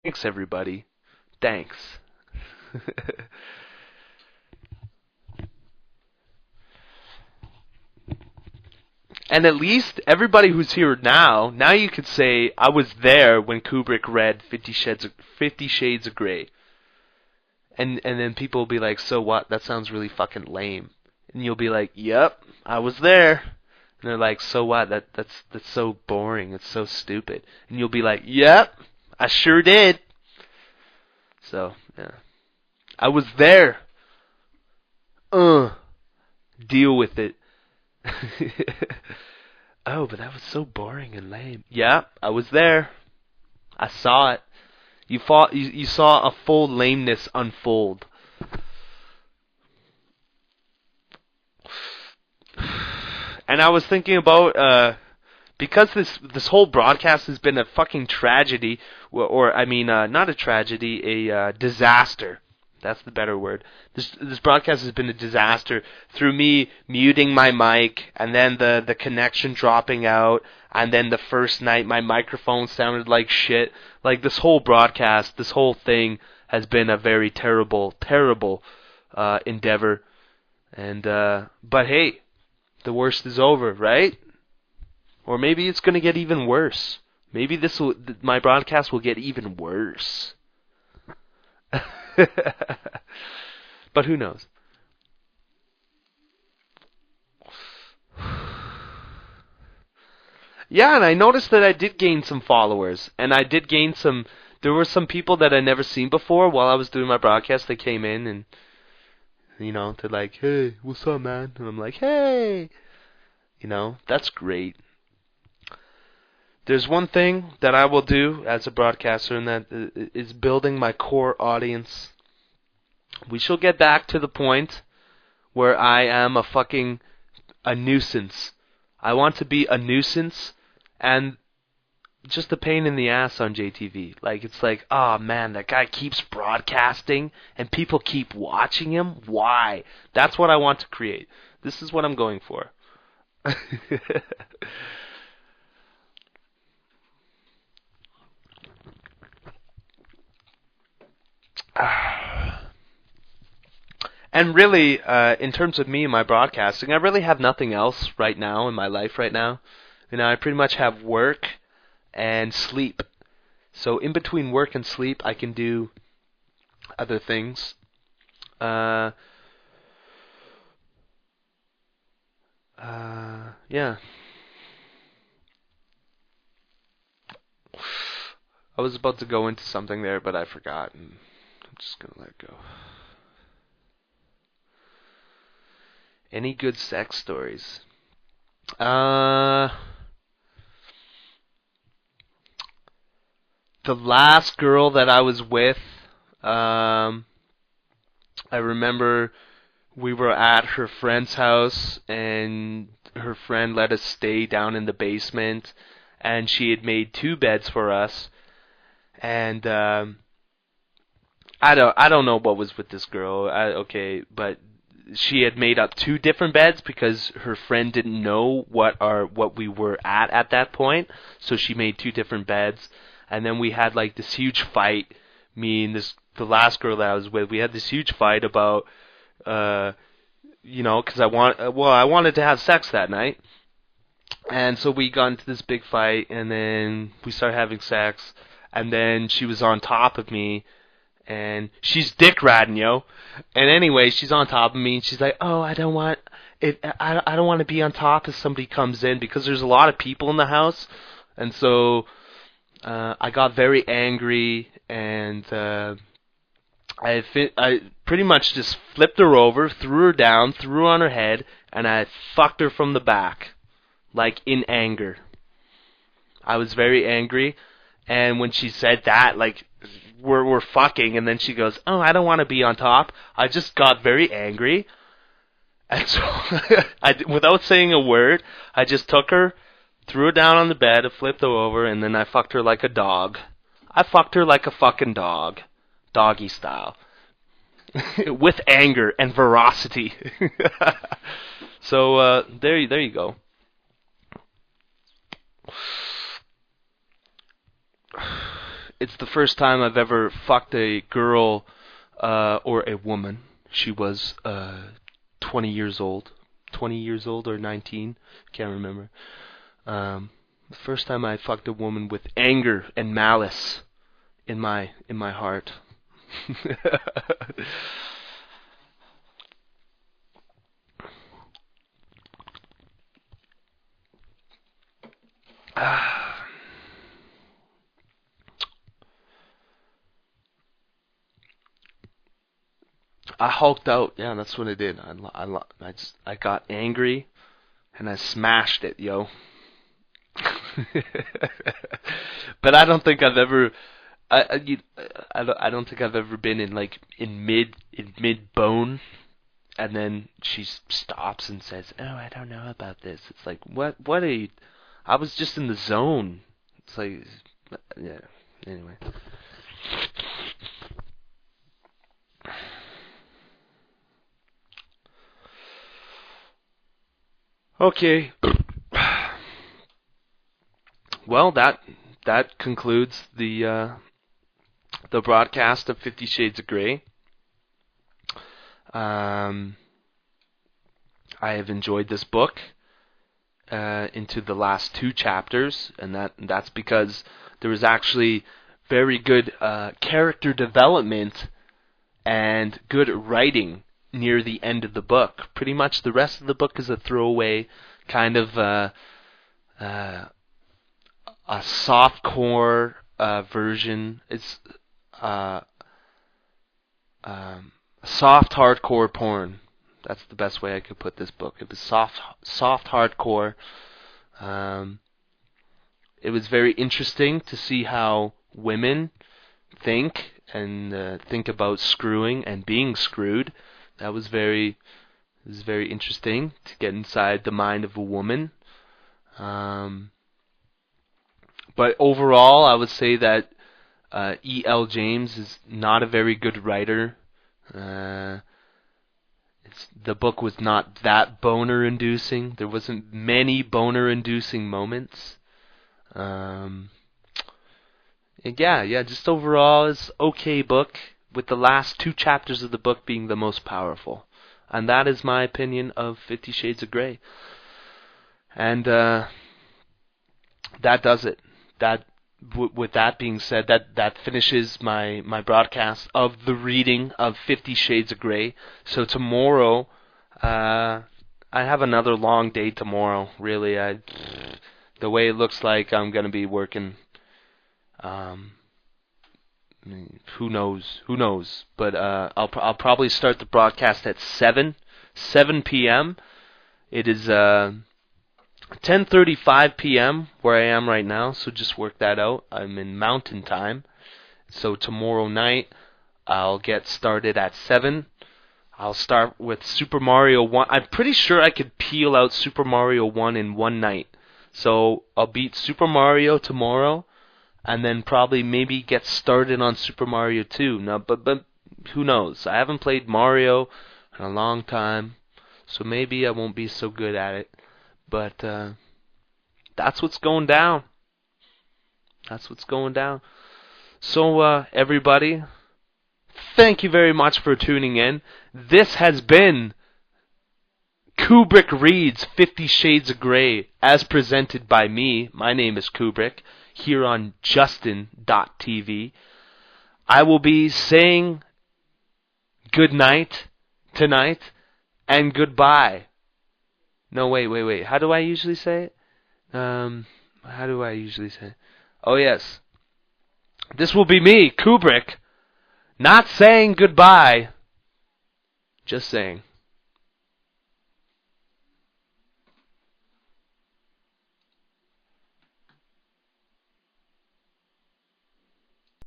Thanks, everybody. Thanks. And at least everybody who's here now you could say, I was there when Kubrick read 50 Shades of Grey. And then people will be like, so what? That sounds really fucking lame. And you'll be like, yep, I was there. And they're like, so what? That's so boring. It's so stupid. And you'll be like, yep, I sure did. So, yeah. I was there. Deal with it. Oh, but that was so boring and lame. Yeah, I was there. I saw it. You saw a full lameness unfold. And I was thinking about because this whole broadcast has been a fucking tragedy, or I mean, not a tragedy, a disaster. That's the better word. This broadcast has been a disaster through me muting my mic, and then the connection dropping out, and then the first night my microphone sounded like shit. Like this whole broadcast, this whole thing has been a very terrible endeavor. And but hey, the worst is over, right? Or maybe it's going to get even worse. Maybe my broadcast will get even worse. But who knows? Yeah, and I noticed that I did gain some followers, and I did gain some. There were some people that I never seen before while I was doing my broadcast. They came in and they're like, "Hey, what's up, man?" And I'm like, "Hey," that's great. There's one thing that I will do as a broadcaster, and that is building my core audience. We shall get back to the point where I am a nuisance. I want to be a nuisance and just a pain in the ass on JTV. Like, it's like, oh man, that guy keeps broadcasting and people keep watching him. Why? That's what I want to create. This is what I'm going for. And really, in terms of me and my broadcasting, I really have nothing else right now in my life right now. I pretty much have work and sleep. So in between work and sleep, I can do other things. Yeah. I was about to go into something there, but I forgot, and I'm just gonna let it go. Any good sex stories? The last girl that I was with, I remember we were at her friend's house, and her friend let us stay down in the basement, and she had made two beds for us, and I don't know what was with this girl. But she had made up two different beds because her friend didn't know what we were at that point, so she made two different beds, and then we had like this huge fight. Me and the last girl that I was with, we had this huge fight about because I wanted to have sex that night. And so we got into this big fight, and then we started having sex, and then she was on top of me, and she's dick riding, yo. And anyway, she's on top of me, and she's like, "Oh, I don't want it. I don't want to be on top if somebody comes in because there's a lot of people in the house." And so I got very angry, and I pretty much just flipped her over, threw her down, threw her on her head, and I fucked her from the back, like in anger. I was very angry, and when she said that, like we're fucking, and then she goes, "Oh, I don't want to be on top." I just got very angry, and so without saying a word, I just took her, threw her down on the bed, flipped her over, and then I fucked her like a dog. I fucked her like a fucking dog, doggy style, with anger and ferocity. So there you go. it's the first time I've ever fucked a girl or a woman. She was 20 years old. 20 years old or 19. Can't remember. The first time I fucked a woman with anger and malice in my heart. I hulked out. Yeah, that's what I did. I got angry and I smashed it, yo. But I don't think I've ever. I don't think I've ever been in mid bone, and then she stops and says, "Oh, I don't know about this." It's like, what? What are you? I was just in the zone. It's like, yeah. Anyway. Okay. Well, that concludes the broadcast of 50 Shades of Grey. I have enjoyed this book into the last 2 chapters, and that's because there was actually very good character development and good writing near the end of the book. Pretty much the rest of the book is a throwaway kind of a softcore version. It's soft hardcore porn. That's the best way I could put this book. It was soft hardcore. It was very interesting to see how women think and think about screwing and being screwed. That was very interesting to get inside the mind of a woman. But overall, I would say that E.L. James is not a very good writer. The book was not that boner-inducing. There wasn't many boner-inducing moments. Just overall, it's okay book, with the last 2 chapters of the book being the most powerful. And that is my opinion of 50 Shades of Grey. And that does it. With that being said, that finishes my broadcast of the reading of 50 Shades of Grey. So tomorrow, I have another long day tomorrow. Really, the way it looks like I'm gonna be working. Who knows? But I'll probably start the broadcast at 7 p.m. It is 10:35 p.m. where I am right now, so just work that out. I'm in Mountain Time. So tomorrow night, I'll get started at 7. I'll start with Super Mario 1. I'm pretty sure I could peel out Super Mario 1 in one night. So I'll beat Super Mario tomorrow, and then probably maybe get started on Super Mario 2. Now, but who knows? I haven't played Mario in a long time, so maybe I won't be so good at it. But that's what's going down. So, everybody, thank you very much for tuning in. This has been Kubrick Reads 50 Shades of Grey, as presented by me. My name is Kubrick, here on Justin.tv. I will be saying good night tonight and goodbye. No, wait. How do I usually say it? Oh, yes. This will be me, Kubrick, not saying goodbye, just saying.